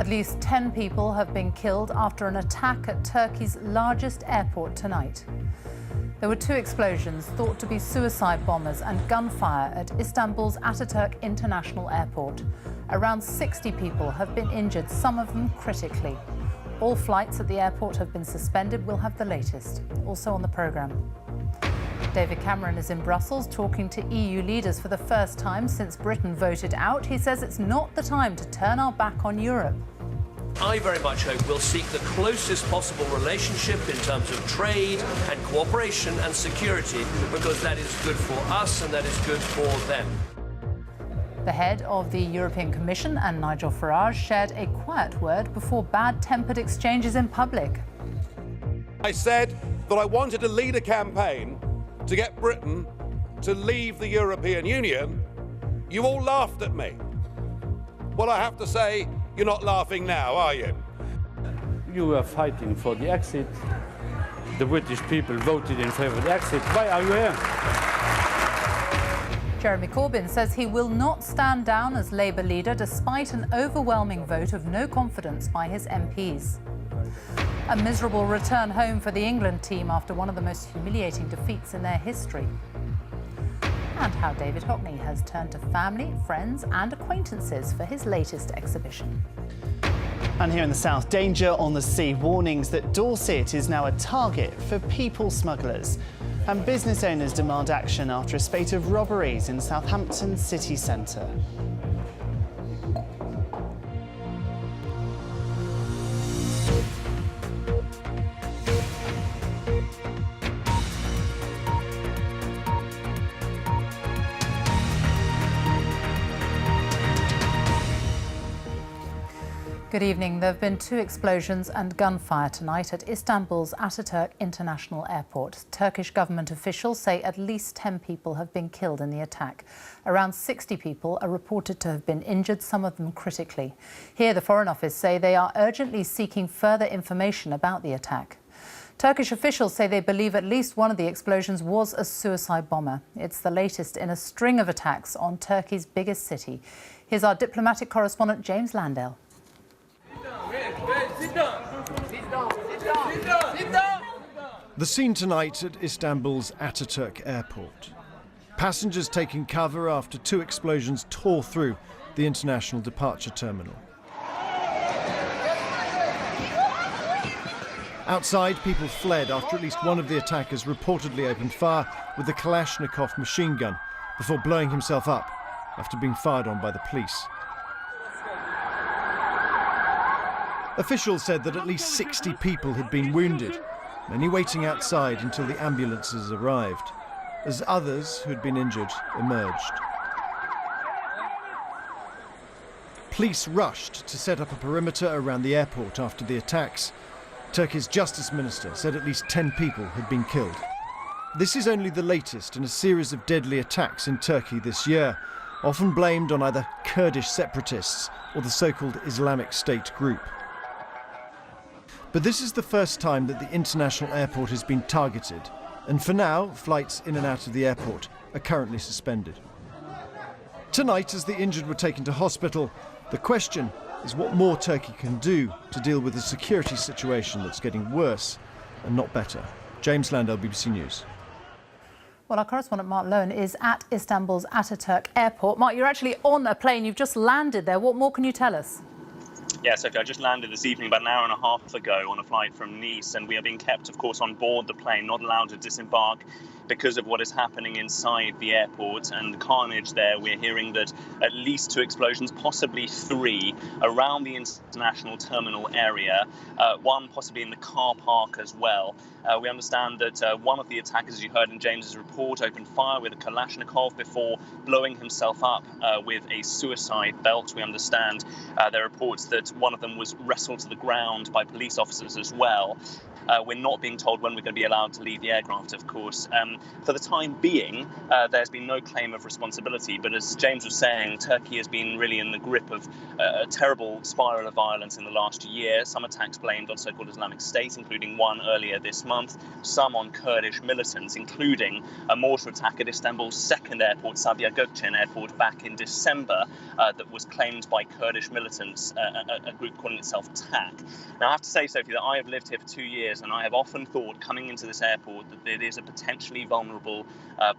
At least 10 people have been killed after an attack at Turkey's largest airport tonight. There were 2 explosions thought to be suicide bombers and gunfire at Istanbul's Ataturk International Airport. Around 60 people have been injured, some of them critically. All flights at the airport have been suspended. We'll have the latest. Also on the programme. David Cameron is in Brussels talking to EU leaders for the first time since Britain voted out. He says it's not the time to turn our back on Europe. I very much hope we'll seek the closest possible relationship in terms of trade and cooperation and security, because that is good for us and that is good for them. The head of the European Commission and Nigel Farage shared a quiet word before bad-tempered exchanges in public. I said that I wanted to lead a campaign to get Britain to leave the European Union. You all laughed at me. Well, I have to say, you're not laughing now, are you? You were fighting for the exit. The British people voted in favour of the exit. Why are you here? Jeremy Corbyn says he will not stand down as Labour leader despite an overwhelming vote of no confidence by his MPs. A miserable return home for the England team after one of the most humiliating defeats in their history. And how David Hockney has turned to family, friends and acquaintances for his latest exhibition. And here in the south, danger on the sea. Warnings that Dorset is now a target for people smugglers. And business owners demand action after a spate of robberies in Southampton city centre. Good evening. There have been 2 explosions and gunfire tonight at Istanbul's Ataturk International Airport. Turkish government officials say at least 10 people have been killed in the attack. Around 60 people are reported to have been injured, some of them critically. Here, the Foreign Office say they are urgently seeking further information about the attack. Turkish officials say they believe at least one of the explosions was a suicide bomber. It's the latest in a string of attacks on Turkey's biggest city. Here's our diplomatic correspondent, James Landale. The scene tonight at Istanbul's Ataturk Airport. Passengers taking cover after 2 explosions tore through the international departure terminal. Outside, people fled after at least one of the attackers reportedly opened fire with a Kalashnikov machine gun before blowing himself up after being fired on by the police. Officials said that at least 60 people had been wounded, many waiting outside until the ambulances arrived, as others who had been injured emerged. Police rushed to set up a perimeter around the airport after the attacks. Turkey's Justice Minister said at least 10 people had been killed. This is only the latest in a series of deadly attacks in Turkey this year, often blamed on either Kurdish separatists or the so-called Islamic State group. But this is the first time that the international airport has been targeted, and for now, flights in and out of the airport are currently suspended. Tonight, as the injured were taken to hospital, the question is what more Turkey can do to deal with a security situation that's getting worse and not better. James Landale, BBC News. Well, our correspondent Mark Lowen is at Istanbul's Ataturk Airport. Mark, you're actually on a plane. You've just landed there. What more can you tell us? Yeah, Sophie, I just landed this evening about an hour and a half ago on a flight from Nice, and we are being kept, of course, on board the plane, not allowed to disembark because of what is happening inside the airport and the carnage there. We're hearing that at least 2 explosions, possibly 3, around the international terminal area, one possibly in the car park as well. We understand that one of the attackers, as you heard in James's report, opened fire with a Kalashnikov before blowing himself up with a suicide belt. We understand there are reports that one of them was wrestled to the ground by police officers as well. We're not being told when we're going to be allowed to leave the aircraft, of course. For the time being, there's been no claim of responsibility, but as James was saying, Turkey has been really in the grip of a terrible spiral of violence in the last year. Some attacks blamed on so-called Islamic State, including one earlier this month, some on Kurdish militants, including a mortar attack at Istanbul's second airport, Sabiha Gökçen Airport, back in December, that was claimed by Kurdish militants, a group calling itself TAK. Now, I have to say, Sophie, that I have lived here for 2 years, and I have often thought, coming into this airport, that it is a potentially vulnerable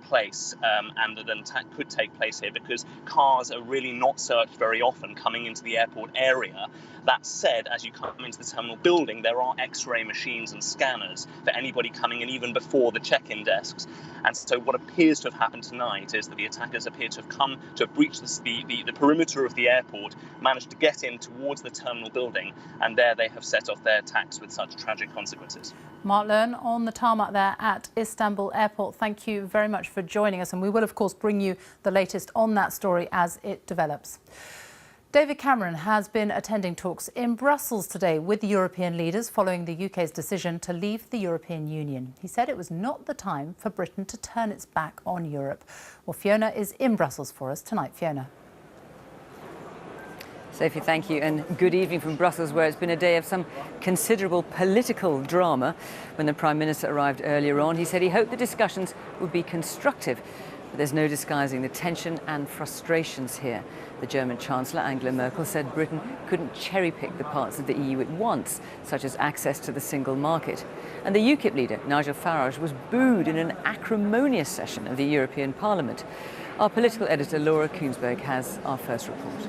place, and that an attack could take place here because cars are really not searched very often coming into the airport area. That said, as you come into the terminal building, there are X-ray machines and scanners for anybody coming in even before the check-in desks. And so what appears to have happened tonight is that the attackers appear to have breached the perimeter of the airport, managed to get in towards the terminal building, and there they have set off their attacks with such tragic consequences. Mark Learn on the tarmac there at Istanbul Airport. Thank you very much for joining us, and we will, of course, bring you the latest on that story as it develops. David Cameron has been attending talks in Brussels today with European leaders following the UK's decision to leave the European Union. He said it was not the time for Britain to turn its back on Europe. Well, Fiona is in Brussels for us tonight. Fiona. Sophie, thank you, and good evening from Brussels, where it's been a day of some considerable political drama. When the Prime Minister arrived earlier on, he said he hoped the discussions would be constructive. But there's no disguising the tension and frustrations here. The German Chancellor, Angela Merkel, said Britain couldn't cherry-pick the parts of the EU it wants, such as access to the single market. And the UKIP leader, Nigel Farage, was booed in an acrimonious session of the European Parliament. Our political editor, Laura Koonsberg, has our first report.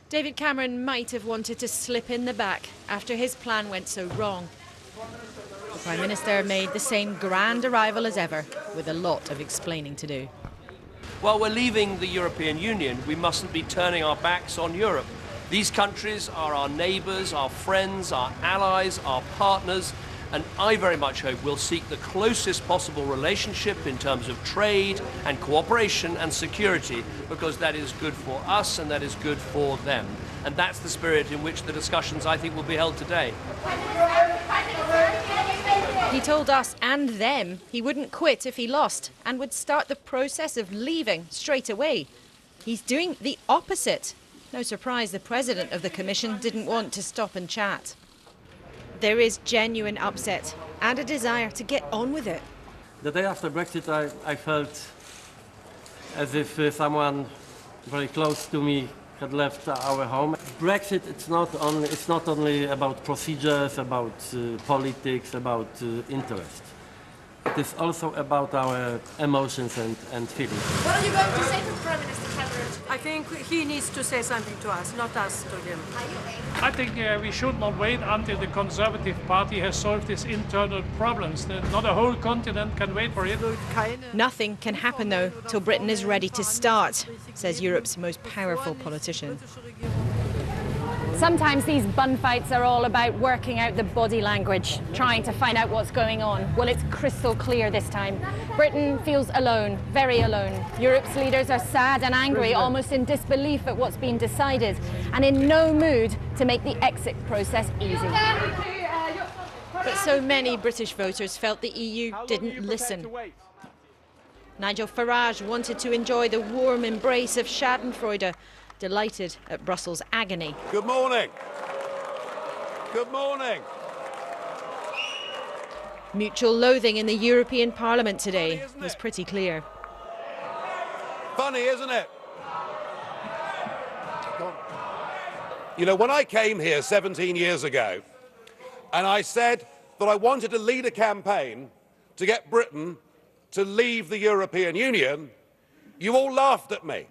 David Cameron might have wanted to slip in the back after his plan went so wrong. The Prime Minister made the same grand arrival as ever, with a lot of explaining to do. While we're leaving the European Union, we mustn't be turning our backs on Europe. These countries are our neighbours, our friends, our allies, our partners, and I very much hope we'll seek the closest possible relationship in terms of trade and cooperation and security, because that is good for us and that is good for them. And that's the spirit in which the discussions, I think, will be held today. He told us and them he wouldn't quit if he lost and would start the process of leaving straight away. He's doing the opposite. No surprise the President of the Commission didn't want to stop and chat. There is genuine upset and a desire to get on with it. The day after Brexit, I felt as if someone very close to me had left our home. Brexit, it's not only about procedures, about politics, about interest. It is also about our emotions and feelings. What are you going to say to Prime Minister Cameron? I think he needs to say something to us, not us to him. I think we should not wait until the Conservative Party has solved its internal problems. Not a whole continent can wait for it. Nothing can happen, though, till Britain is ready to start, says Europe's most powerful politician. Sometimes these bun fights are all about working out the body language, trying to find out what's going on. Well, it's crystal clear this time. Britain feels alone, very alone. Europe's leaders are sad and angry, almost in disbelief at what's been decided, and in no mood to make the exit process easy. But so many British voters felt the EU didn't listen. Nigel Farage wanted to enjoy the warm embrace of Schadenfreude, delighted at Brussels' agony. Good morning. Good morning. Mutual loathing in the European Parliament today was pretty clear. Funny, isn't it? You know, when I came here 17 years ago, and I said that I wanted to lead a campaign to get Britain to leave the European Union, you all laughed at me.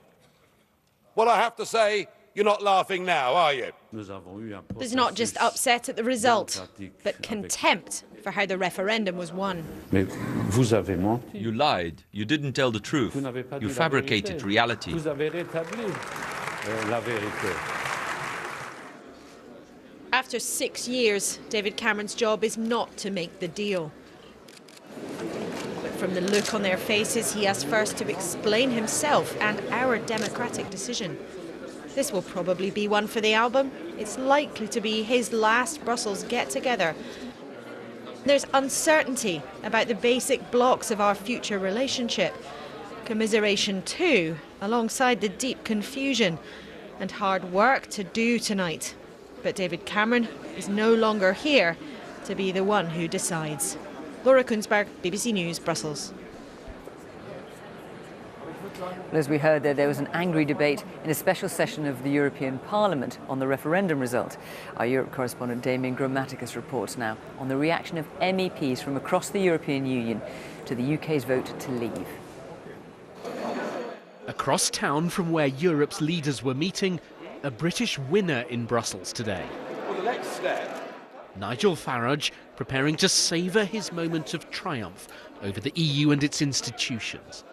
Well, I have to say, you're not laughing now, are you? There's not just upset at the result, but contempt for how the referendum was won. You lied. You didn't tell the truth. You fabricated reality. After 6 years, David Cameron's job is not to make the deal. But from the look on their faces, he has first to explain himself and our democratic decision. This will probably be one for the album. It's likely to be his last Brussels get-together. There's uncertainty about the basic blocks of our future relationship. Commiseration too, alongside the deep confusion, and hard work to do tonight. But David Cameron is no longer here to be the one who decides. Laura Kunsberg, BBC News, Brussels. Well, as we heard there was an angry debate in a special session of the European Parliament on the referendum result. Our Europe correspondent Damien Grammaticus reports now on the reaction of MEPs from across the European Union to the UK's vote to leave. Across town from where Europe's leaders were meeting, a British winner in Brussels today. Well, the next step. Nigel Farage preparing to savour his moment of triumph over the EU and its institutions.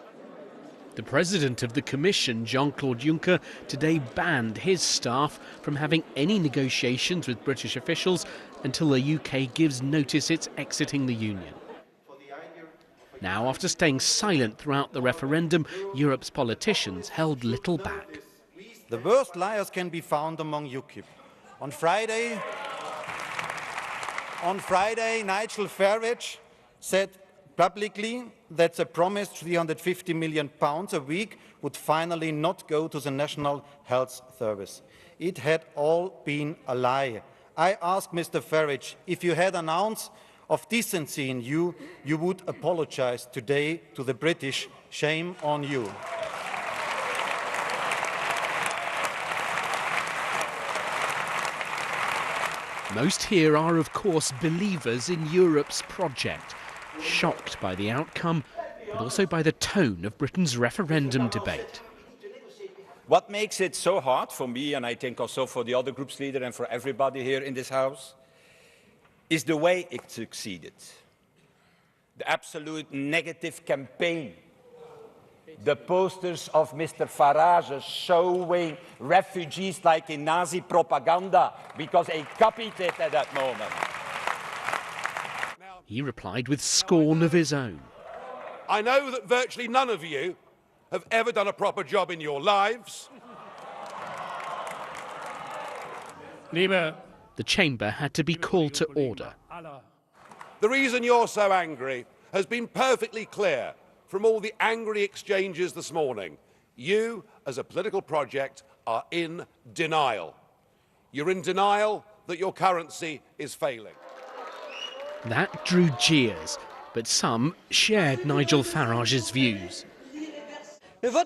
The President of the Commission, Jean-Claude Juncker, today banned his staff from having any negotiations with British officials until the UK gives notice it's exiting the Union. Now, after staying silent throughout the referendum, Europe's politicians held little back. The worst liars can be found among UKIP. On Friday, Nigel Farage said publicly that the promised £350 million a week would finally not go to the National Health Service. It had all been a lie. I ask Mr. Farage, if you had an ounce of decency in you, you would apologise today to the British. Shame on you. Most here are, of course, believers in Europe's project, shocked by the outcome, but also by the tone of Britain's referendum debate. What makes it so hard for me, and I think also for the other group's leader and for everybody here in this House, is the way it succeeded. The absolute negative campaign. The posters of Mr. Farage showing refugees like in Nazi propaganda because he copied it at that moment. He replied with scorn of his own. I know that virtually none of you have ever done a proper job in your lives. The chamber had to be called to order. The reason you're so angry has been perfectly clear from all the angry exchanges this morning. You, as a political project, are in denial. You're in denial that your currency is failing. That drew jeers, but some shared Nigel Farage's views. Our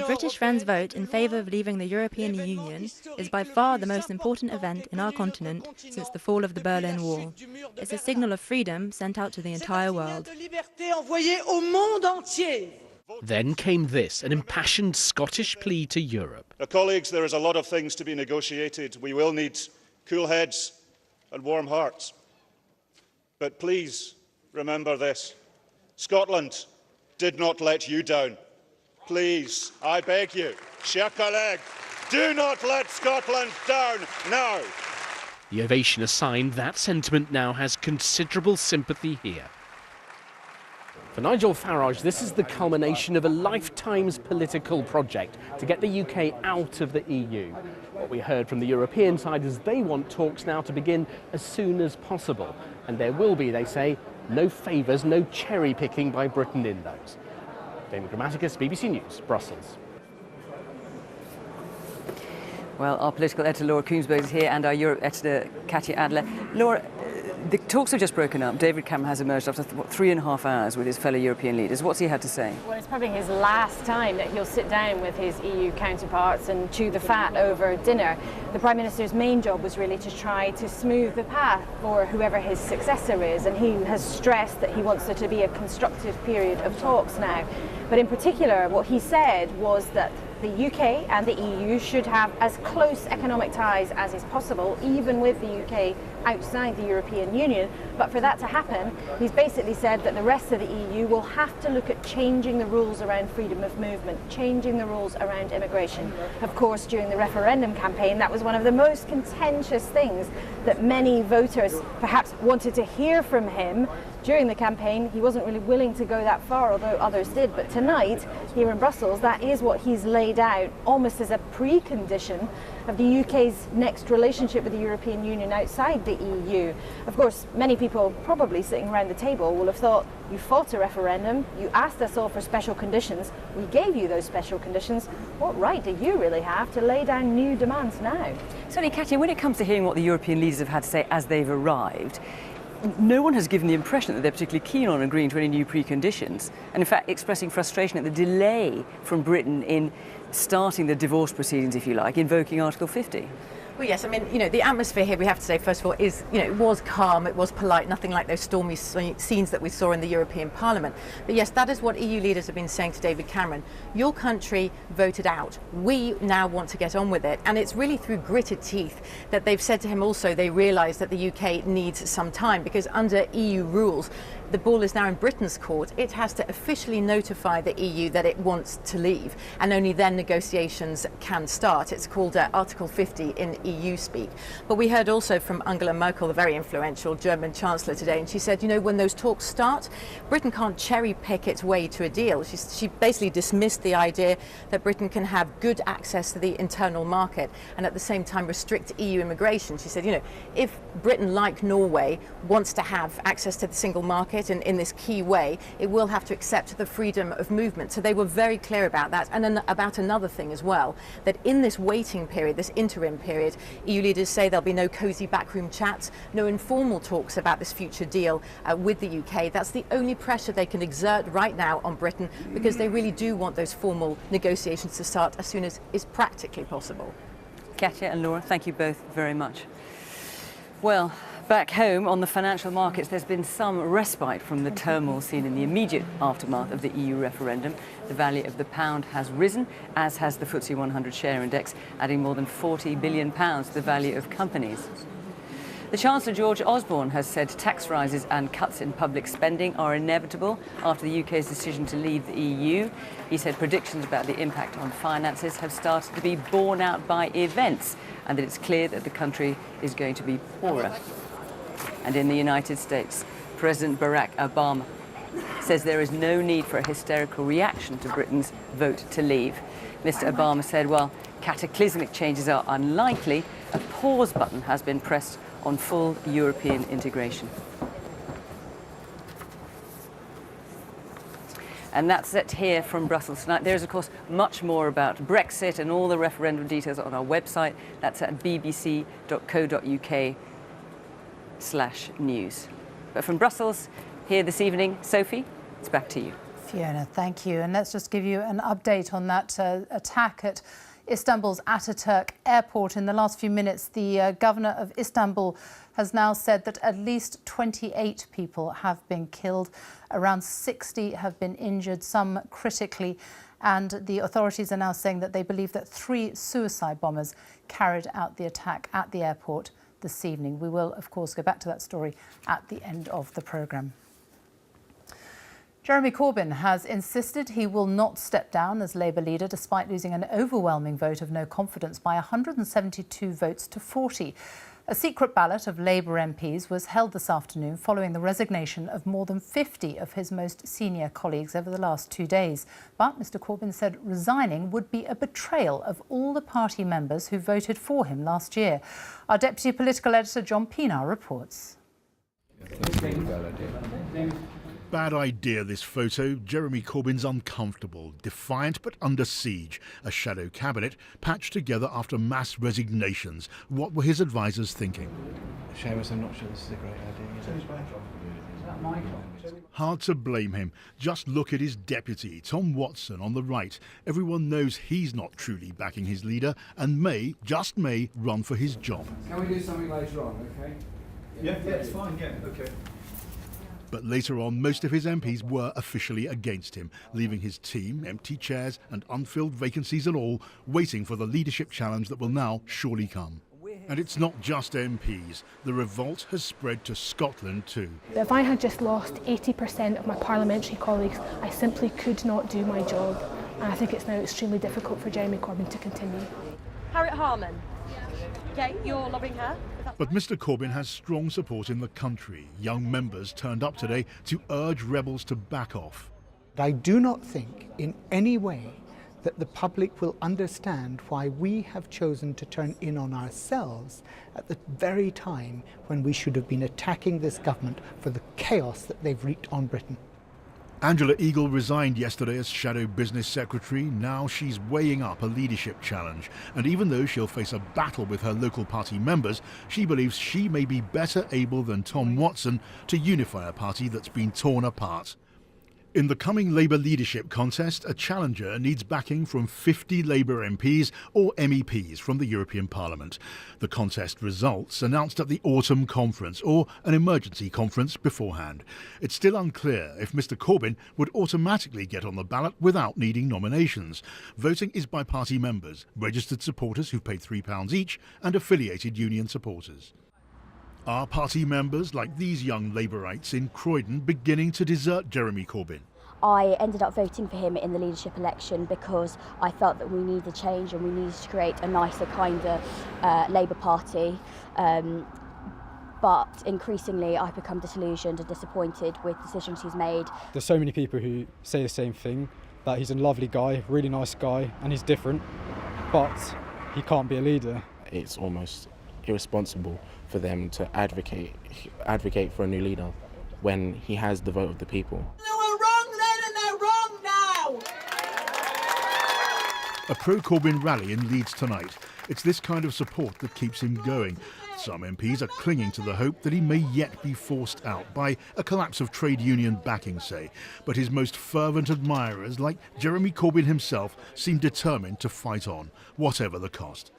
British friends' vote in favour of leaving the European Union is by far the most important event in our continent since the fall of the Berlin Wall. It's a signal of freedom sent out to the entire world. Then came this, an impassioned Scottish plea to Europe. Colleagues, there is a lot of things to be negotiated. We will need cool heads and warm hearts. But please remember this. Scotland did not let you down. Please, I beg you, chers collègues, do not let Scotland down now. The ovation aside, that sentiment now has considerable sympathy here. For Nigel Farage, this is the culmination of a lifetime's political project to get the UK out of the EU. What we heard from the European side is they want talks now to begin as soon as possible. And there will be, they say, no favours, no cherry-picking by Britain in those. Damien Grammaticus, BBC News, Brussels. Well, our political editor Laura Kunsberg is here and our Europe editor Katya Adler. Laura, the talks have just broken up. David Cameron has emerged after 3.5 hours with his fellow European leaders. What's he had to say? Well, it's probably his last time that he'll sit down with his EU counterparts and chew the fat over dinner. The Prime Minister's main job was really to try to smooth the path for whoever his successor is, and he has stressed that he wants there to be a constructive period of talks now. But in particular, what he said was that the UK and the EU should have as close economic ties as is possible, even with the UK outside the European Union. But for that to happen, he's basically said that the rest of the EU will have to look at changing the rules around freedom of movement, changing the rules around immigration. Of course, during the referendum campaign, that was one of the most contentious things that many voters perhaps wanted to hear from him During the campaign, he wasn't really willing to go that far, although others did. But tonight, here in Brussels, that is what he's laid out, almost as a precondition of the UK's next relationship with the European Union outside the EU. Of course, many people probably sitting around the table will have thought, you fought a referendum, you asked us all for special conditions, we gave you those special conditions, what right do you really have to lay down new demands now? Certainly, Katya, when it comes to hearing what the European leaders have had to say as they've arrived, no one has given the impression that they're particularly keen on agreeing to any new preconditions, and in fact expressing frustration at the delay from Britain in starting the divorce proceedings, if you like, invoking Article 50. Well, yes, I mean, the atmosphere here, we have to say, first of all, is, it was calm, it was polite, nothing like those stormy scenes that we saw in the European Parliament. But yes, that is what EU leaders have been saying to David Cameron. Your country voted out. We now want to get on with it. And it's really through gritted teeth that they've said to him also they realise that the UK needs some time, because under EU rules, the ball is now in Britain's court. It has to officially notify the EU that it wants to leave, and only then negotiations can start. It's called Article 50 in EU speak. But we heard also from Angela Merkel, the very influential German Chancellor, today, and she said, when those talks start, Britain can't cherry pick its way to a deal. She basically dismissed the idea that Britain can have good access to the internal market and at the same time restrict EU immigration. She said, if Britain, like Norway, wants to have access to the single market in this key way, it will have to accept the freedom of movement. So they were very clear about that. And then about another thing as well, that in this waiting period, this interim period, EU leaders say there'll be no cosy backroom chats, no informal talks about this future deal with the UK. That's the only pressure they can exert right now on Britain, because they really do want those formal negotiations to start as soon as is practically possible. Katya and Laura, thank you both very much. Well, back home on the financial markets, there's been some respite from the turmoil seen in the immediate aftermath of the EU referendum. The value of the pound has risen, as has the FTSE 100 share index, adding more than £40 billion to the value of companies. The Chancellor George Osborne has said tax rises and cuts in public spending are inevitable after the UK's decision to leave the EU. He said predictions about the impact on finances have started to be borne out by events, and that it's clear that the country is going to be poorer. And in the United States, President Barack Obama says there is no need for a hysterical reaction to Britain's vote to leave. Mr. Obama said, while cataclysmic changes are unlikely, a pause button has been pressed on full European integration. And that's it here from Brussels tonight. There's, of course, much more about Brexit and all the referendum details on our website. That's at bbc.co.uk/news. But from Brussels, here this evening, Sophie, it's back to you. Fiona, thank you. And let's just give you an update on that attack at Istanbul's Ataturk airport. In the last few minutes, the governor of Istanbul has now said that at least 28 people have been killed. Around 60 have been injured, some critically. And the authorities are now saying that they believe that 3 suicide bombers carried out the attack at the airport this evening. We will, of course, go back to that story at the end of the programme. Jeremy Corbyn has insisted he will not step down as Labour leader despite losing an overwhelming vote of no confidence by 172 votes to 40. A secret ballot of Labour MPs was held this afternoon following the resignation of more than 50 of his most senior colleagues over the last 2 days. But Mr Corbyn said resigning would be a betrayal of all the party members who voted for him last year. Our deputy political editor John Pienaar reports. Bad idea, this photo. Jeremy Corbyn's uncomfortable, defiant but under siege. A shadow cabinet patched together after mass resignations. What were his advisers thinking? Seamus, I'm not sure this is a great idea, is it? Hard to blame him. Just look at his deputy, Tom Watson, on the right. Everyone knows he's not truly backing his leader and may, just may, run for his job. Can we do something later on, okay? Yeah, it's fine, yeah, okay. But later on, most of his MPs were officially against him, leaving his team, empty chairs and unfilled vacancies and all, waiting for the leadership challenge that will now surely come. And it's not just MPs. The revolt has spread to Scotland too. If I had just lost 80% of my parliamentary colleagues, I simply could not do my job. And I think it's now extremely difficult for Jeremy Corbyn to continue. Harriet Harman. Okay, you're lobbying her. But Mr Corbyn has strong support in the country. Young members turned up today to urge rebels to back off. I do not think in any way that the public will understand why we have chosen to turn in on ourselves at the very time when we should have been attacking this government for the chaos that they've wreaked on Britain. Angela Eagle resigned yesterday as Shadow Business Secretary. Now she's weighing up a leadership challenge. And even though she'll face a battle with her local party members, she believes she may be better able than Tom Watson to unify a party that's been torn apart. In the coming Labour leadership contest, a challenger needs backing from 50 Labour MPs or MEPs from the European Parliament. The contest results announced at the autumn conference or an emergency conference beforehand. It's still unclear if Mr Corbyn would automatically get on the ballot without needing nominations. Voting is by party members, registered supporters who've paid £3 each and affiliated union supporters. Are party members like these young Labourites in Croydon beginning to desert Jeremy Corbyn? I ended up voting for him in the leadership election because I felt that we needed change and we needed to create a nicer, kinder Labour Party. But increasingly I've become disillusioned and disappointed with decisions he's made. There's so many people who say the same thing, that he's a lovely guy, really nice guy, and he's different, but he can't be a leader. It's almost irresponsible for them to advocate for a new leader when he has the vote of the people. They were wrong then and they're wrong now! A pro-Corbyn rally in Leeds tonight. It's this kind of support that keeps him going. Some MPs are clinging to the hope that he may yet be forced out by a collapse of trade union backing, say. But his most fervent admirers, like Jeremy Corbyn himself, seem determined to fight on, whatever the cost.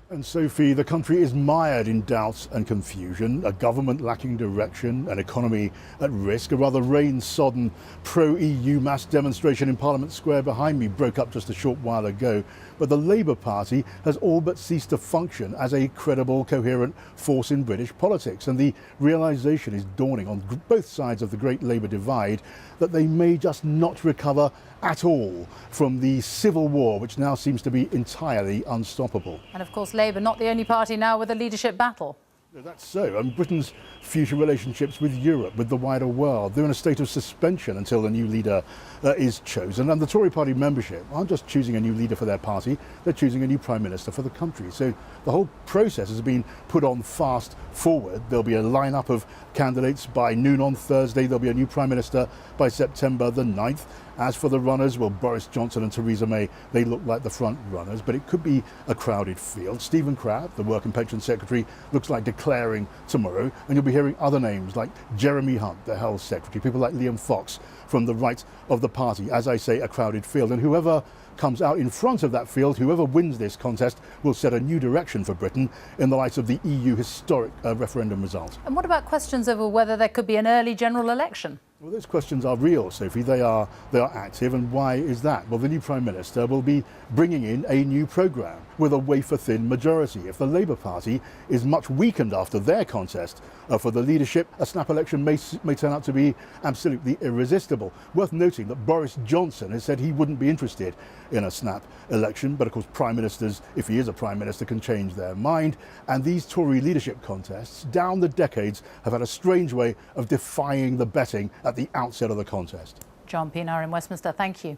And Sophie, the country is mired in doubts and confusion, a government lacking direction, an economy at risk. A rather rain-sodden pro-EU mass demonstration in Parliament Square behind me broke up just a short while ago. But the Labour Party has all but ceased to function as a credible, coherent force in British politics. And the realisation is dawning on both sides of the great Labour divide that they may just not recover at all from the civil war, which now seems to be entirely unstoppable. And of course, Labour not the only party now with a leadership battle. That's so. And Britain's future relationships with Europe, with the wider world, they're in a state of suspension until a new leader is chosen. And the Tory party membership aren't just choosing a new leader for their party, they're choosing a new Prime Minister for the country. So the whole process has been put on fast forward. There'll be a lineup of candidates by noon on Thursday. There'll be a new Prime Minister by September the 9th. As for the runners, well, Boris Johnson and Theresa May, they look like the front runners, but it could be a crowded field. Stephen Crabb, the Work and Pension Secretary, looks like declaring tomorrow, and you'll be hearing other names like Jeremy Hunt, the Health Secretary, people like Liam Fox from the right of the party. As I say, a crowded field, and whoever comes out in front of that field, whoever wins this contest, will set a new direction for Britain in the light of the EU historic referendum result. And what about questions over whether there could be an early general election? Well, those questions are real, Sophie. They are active, and why is that? Well, the new Prime Minister will be bringing in a new programme with a wafer-thin majority. If the Labour Party is much weakened after their contest for the leadership, a snap election may turn out to be absolutely irresistible. Worth noting that Boris Johnson has said he wouldn't be interested in a snap election, but of course Prime Ministers, if he is a Prime Minister, can change their mind. And these Tory leadership contests, down the decades, have had a strange way of defying the betting at the outset of the contest. John Pienaar in Westminster, thank you.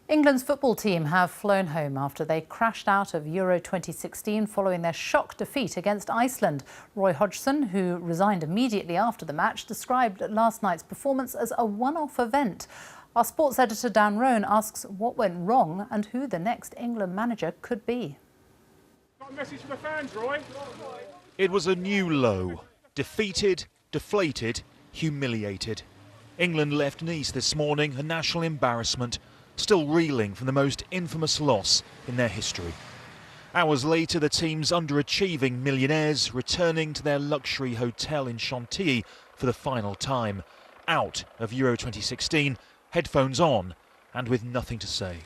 England's football team have flown home after they crashed out of Euro 2016 following their shock defeat against Iceland. Roy Hodgson, who resigned immediately after the match, described last night's performance as a one-off event. Our sports editor Dan Roan asks what went wrong and who the next England manager could be. Got a message for the fans, Roy? It was a new low. Defeated, deflated, humiliated. England left Nice this morning a national embarrassment, still reeling from the most infamous loss in their history. Hours later, the team's underachieving millionaires returning to their luxury hotel in Chantilly for the final time, out of Euro 2016, headphones on and with nothing to say.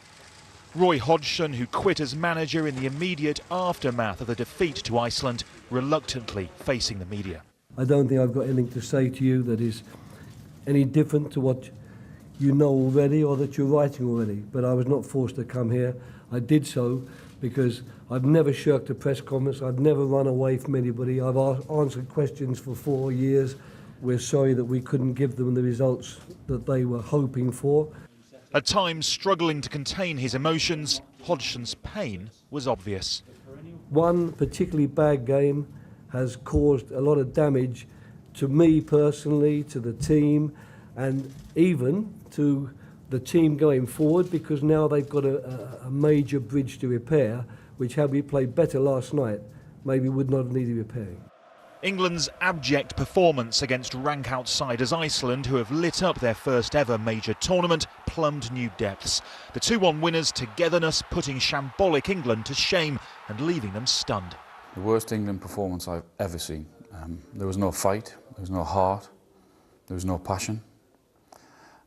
Roy Hodgson, who quit as manager in the immediate aftermath of the defeat to Iceland, reluctantly facing the media. I don't think I've got anything to say to you that is any different to what you know already or that you're writing already, but I was not forced to come here. I did so because I've never shirked a press conference, I've never run away from anybody, I've answered questions for 4 years. We're sorry that we couldn't give them the results that they were hoping for. At times struggling to contain his emotions, Hodgson's pain was obvious. One particularly bad game has caused a lot of damage to me personally, to the team, and even to the team going forward, because now they've got a major bridge to repair, which had we played better last night, maybe would not have needed repairing. England's abject performance against rank outsiders Iceland, who have lit up their first ever major tournament, plumbed new depths. The 2-1 winners' togetherness putting shambolic England to shame and leaving them stunned. The worst England performance I've ever seen. There was no fight, there was no heart, there was no passion.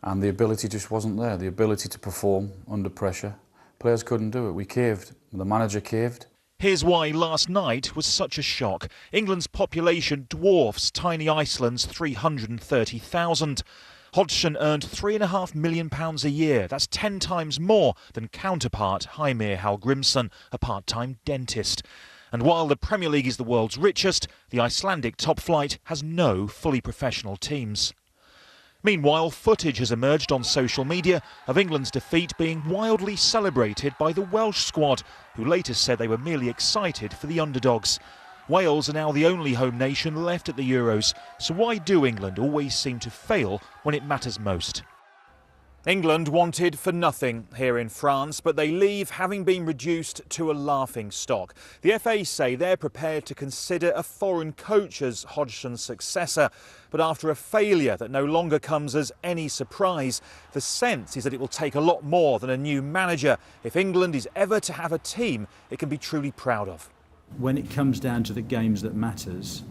And the ability just wasn't there, the ability to perform under pressure. Players couldn't do it, we caved, the manager caved. Here's why last night was such a shock. England's population dwarfs tiny Iceland's 330,000. Hodgson earned £3.5 million a year. That's 10 times more than counterpart Heimir Hallgrimsson, a part-time dentist. And while the Premier League is the world's richest, the Icelandic top flight has no fully professional teams. Meanwhile, footage has emerged on social media of England's defeat being wildly celebrated by the Welsh squad, who later said they were merely excited for the underdogs. Wales are now the only home nation left at the Euros, so why do England always seem to fail when it matters most? England wanted for nothing here in France, but they leave having been reduced to a laughing stock. The FA say they're prepared to consider a foreign coach as Hodgson's successor, but after a failure that no longer comes as any surprise, the sense is that it will take a lot more than a new manager if England is ever to have a team it can be truly proud of. When it comes down to the games that matters,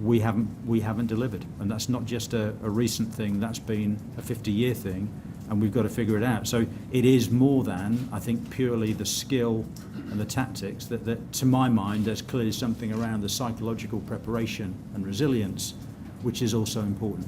we haven't delivered, and that's not just a recent thing, that's been a 50-year thing. And we've got to figure it out. So it is more than, I think, purely the skill and the tactics. That to my mind, there's clearly something around the psychological preparation and resilience, which is also important.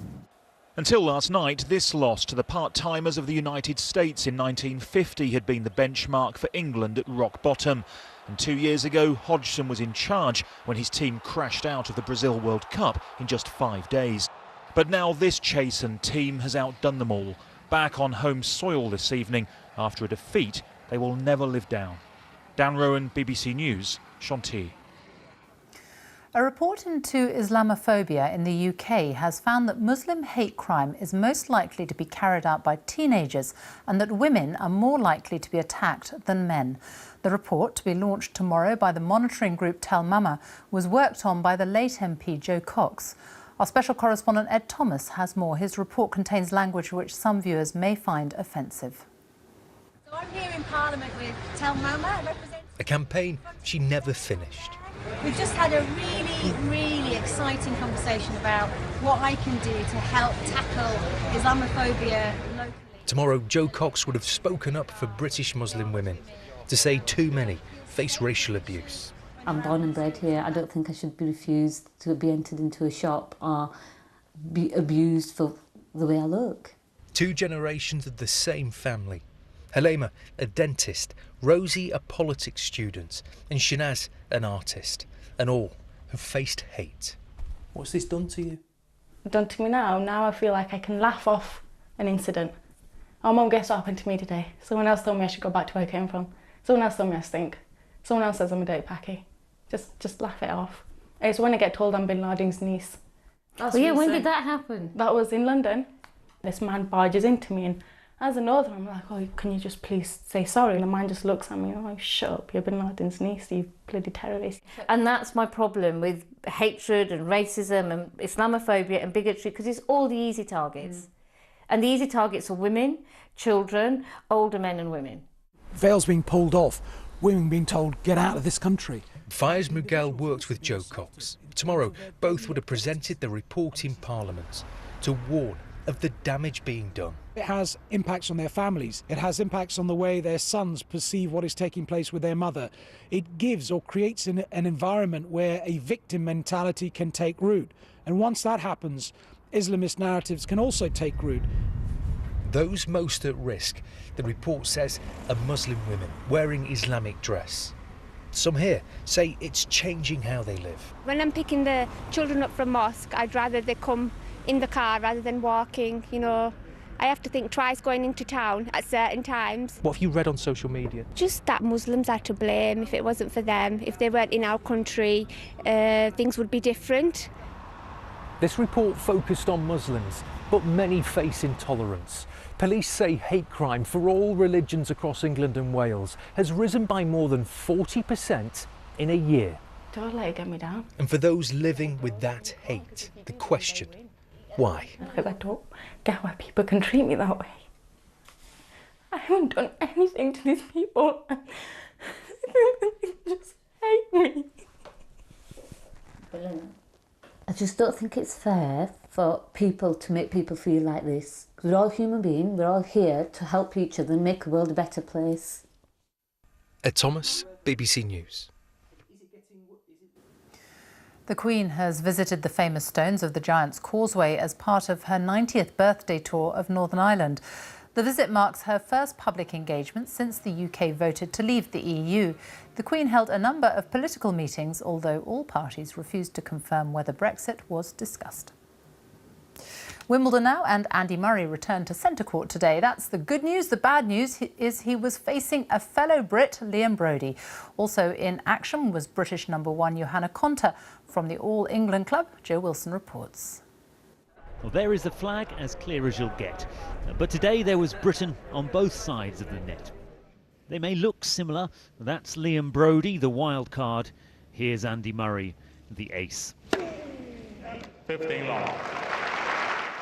Until last night, this loss to the part-timers of the United States in 1950 had been the benchmark for England at rock bottom. And 2 years ago, Hodgson was in charge when his team crashed out of the Brazil World Cup in just 5 days. But now this chastened team has outdone them all. Back on home soil this evening after a defeat they will never live down. Dan Rowan, BBC News, Chantilly. A report into Islamophobia in the UK has found that Muslim hate crime is most likely to be carried out by teenagers and that women are more likely to be attacked than men. The report, to be launched tomorrow by the monitoring group Tell Mama, was worked on by the late MP Jo Cox. Our special correspondent Ed Thomas has more. His report contains language which some viewers may find offensive. So I'm here in Parliament with Tell Mama, a campaign she never finished. We've just had a really exciting conversation about what I can do to help tackle Islamophobia locally. Tomorrow, Jo Cox would have spoken up for British Muslim women to say too many face racial abuse. I'm born and bred here. I don't think I should be refused to be entered into a shop or be abused for the way I look. 2 generations of the same family. Halema, a dentist, Rosie, a politics student, and Shanaz, an artist, and all have faced hate. What's this done to you? Done to me now? Now I feel like I can laugh off an incident. Oh, Mum, guess what happened to me today? Someone else told me I should go back to where I came from. Someone else told me I stink. Someone else says I'm a dirty packy. Just laugh it off. It's when I get told I'm Bin Laden's niece. Well, yeah, when did that happen? That was in London. This man barges into me, and as a northerner, I'm like, oh, can you just please say sorry? And the man just looks at me, and I'm like, shut up, you're Bin Laden's niece, you bloody terrorist. And that's my problem with hatred and racism and Islamophobia and bigotry, because it's all the easy targets. And the easy targets are women, children, older men and women. Veils being pulled off, women being told, get out of this country. Faiz Mughal worked with Jo Cox. Tomorrow, both would have presented the report in Parliament to warn of the damage being done. It has impacts on their families. It has impacts on the way their sons perceive what is taking place with their mother. It gives or creates an environment where a victim mentality can take root. And once that happens, Islamist narratives can also take root. those most at risk, the report says, are Muslim women wearing Islamic dress. Some here say it's changing how they live. When I'm picking the children up from mosque, I'd rather they come in the car rather than walking, you know. I have to think twice going into town at certain times. What have you read on social media? Just that Muslims are to blame. If it wasn't for them, if they weren't in our country, things would be different. This report focused on Muslims, but many face intolerance. Police say hate crime for all religions across England and Wales has risen by more than 40% in a year. Don't let it get me down. And for those living with that hate, the question, why? Because I don't get why people can treat me that way. I haven't done anything to these people. They just hate me. I just don't think it's fair for people to make people feel like this. We're all human beings, we're all here to help each other and make the world a better place. Ed Thomas, BBC News. The Queen has visited the famous stones of the Giant's Causeway as part of her 90th birthday tour of Northern Ireland. The visit marks her first public engagement since the UK voted to leave the EU. The Queen held a number of political meetings, although all parties refused to confirm whether Brexit was discussed. Wimbledon now, and Andy Murray returned to centre court today. That's the good news. The bad news is he was facing a fellow Brit, Liam Brodie. Also in action was British #1 Johanna Konta. From the All England club, Joe Wilson reports. Well, there is the flag, as clear as you'll get. But today there was Britain on both sides of the net. They may look similar. That's Liam Brodie, the wild card. Here's Andy Murray, the ace. 15 long.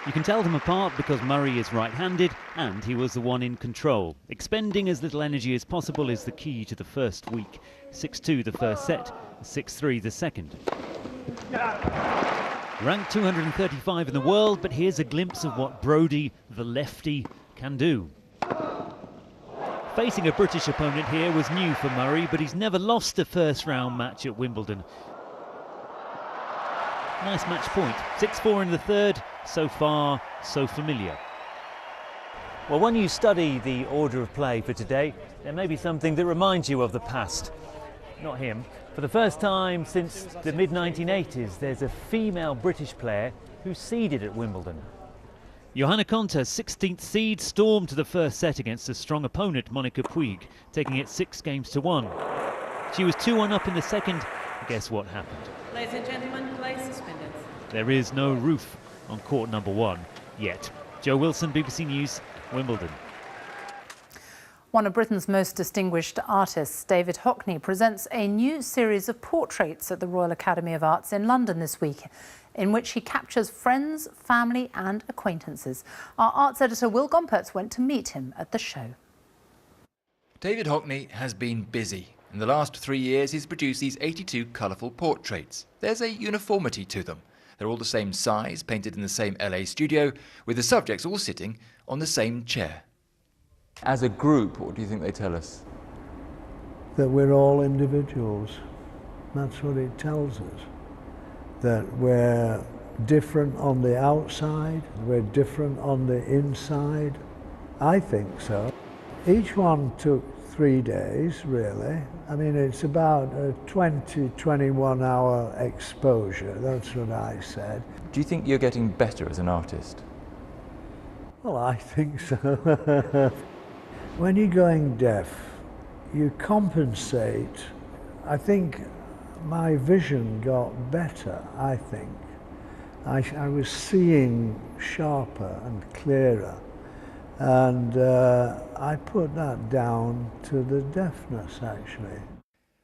You can tell them apart because Murray is right-handed and he was the one in control. Expending as little energy as possible is the key to the first week. 6-2 the first set, 6-3 the second. Ranked 235 in the world, but here's a glimpse of what Brodie, the lefty, can do. Facing a British opponent here was new for Murray, but he's never lost a first-round match at Wimbledon. Nice match point. 6-4 in the third. So far, so familiar. Well, when you study the order of play for today, there may be something that reminds you of the past. Not him. For the first time since the mid-1980s, there's a female British player who's seeded at Wimbledon. Johanna Konta, 16th seed, stormed to the first set against a strong opponent, Monica Puig, taking it 6-1. She was 2-1 up in the second. Guess what happened? Ladies and gentlemen, play suspended. There is no roof on court #1 yet. Joe Wilson, BBC News, Wimbledon. One of Britain's most distinguished artists, David Hockney, presents a new series of portraits at the Royal Academy of Arts in London this week, in which he captures friends, family and acquaintances. Our arts editor Will Gompertz went to meet him at the show. David Hockney has been busy. In the last 3 years, he's produced these 82 colourful portraits. There's a uniformity to them. They're all the same size, painted in the same LA studio, with the subjects all sitting on the same chair. As a group, what do you think they tell us? That we're all individuals. That's what it tells us. That we're different on the outside, we're different on the inside. I think so. Each one took 3 days, really. I mean, it's about a 20-21 hour exposure, that's what I said. Do you think you're getting better as an artist? Well, I think so. When you're going deaf, you compensate. I think my vision got better, I think. I was seeing sharper and clearer. And I put that down to the deafness, actually.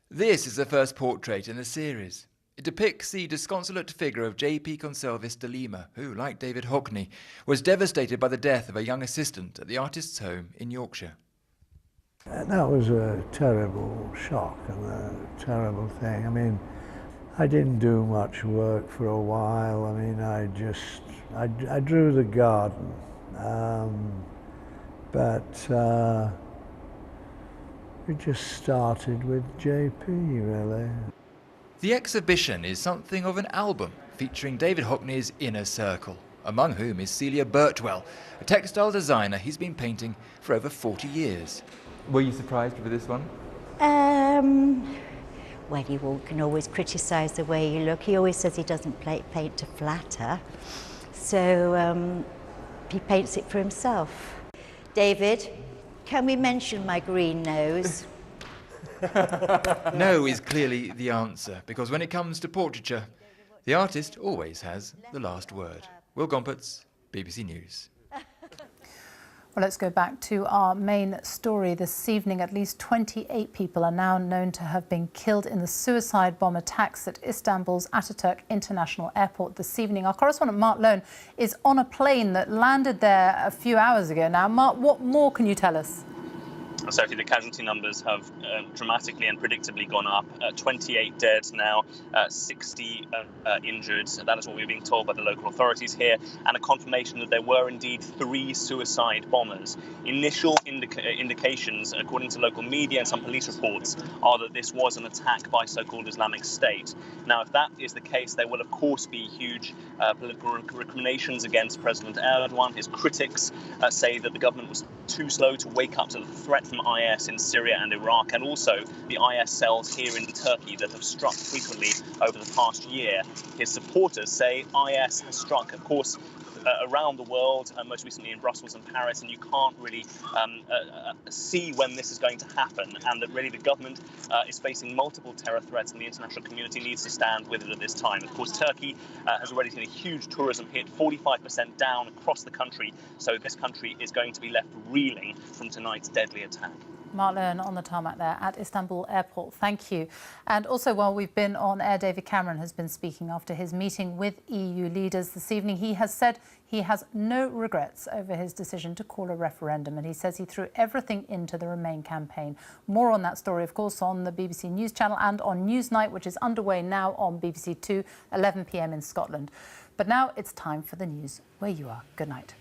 This is the first portrait in the series. It depicts the disconsolate figure of J.P. Consalvis de Lima, who, like David Hockney, was devastated by the death of a young assistant at the artist's home in Yorkshire. That was a terrible shock and a terrible thing. I mean, I didn't do much work for a while. I mean, I drew the garden. But we just started with JP, really. The exhibition is something of an album featuring David Hockney's inner circle. among whom is Celia Birtwell, a textile designer he's been painting for over 40 years. Were you surprised with this one? Well, you can always criticise the way you look. He always says he doesn't paint to flatter, so he paints it for himself. David, can we mention my green nose? No is clearly the answer, because when it comes to portraiture, the artist always has the last word. Will Gompertz, BBC News. Well, let's go back to our main story this evening. At least 28 people are now known to have been killed in the suicide bomb attacks at Istanbul's Ataturk International Airport this evening. Our correspondent Mark Lone is on a plane that landed there a few hours ago now. Mark, what more can you tell us? Sophie, the casualty numbers have dramatically and predictably gone up. 28 dead now, 60 injured. That is what we're being told by the local authorities here, and a confirmation that there were indeed 3 suicide bombers. Initial indications, according to local media and some police reports, are that this was an attack by so-called Islamic State. Now, if that is the case, there will of course be huge political recriminations against President Erdogan. His critics say that the government was too slow to wake up to the threat from IS in Syria and Iraq, and also the IS cells here in Turkey that have struck frequently over the past year. His supporters say IS has struck, of course, around the world, most recently in Brussels and Paris, and you can't really see when this is going to happen, and that really the government is facing multiple terror threats, and the international community needs to stand with it at this time. Of course, Turkey has already seen a huge tourism hit, 45% down across the country, so this country is going to be left reeling from tonight's deadly attack. Mark Lone on the tarmac there at Istanbul Airport. Thank you. And also, while we've been on air, David Cameron has been speaking after his meeting with EU leaders this evening. He has said he has no regrets over his decision to call a referendum, and he says he threw everything into the Remain campaign. More on that story, of course, on the BBC News channel and on Newsnight, which is underway now on BBC Two, 11 p.m. in Scotland. But now it's time for the news where you are. Good night.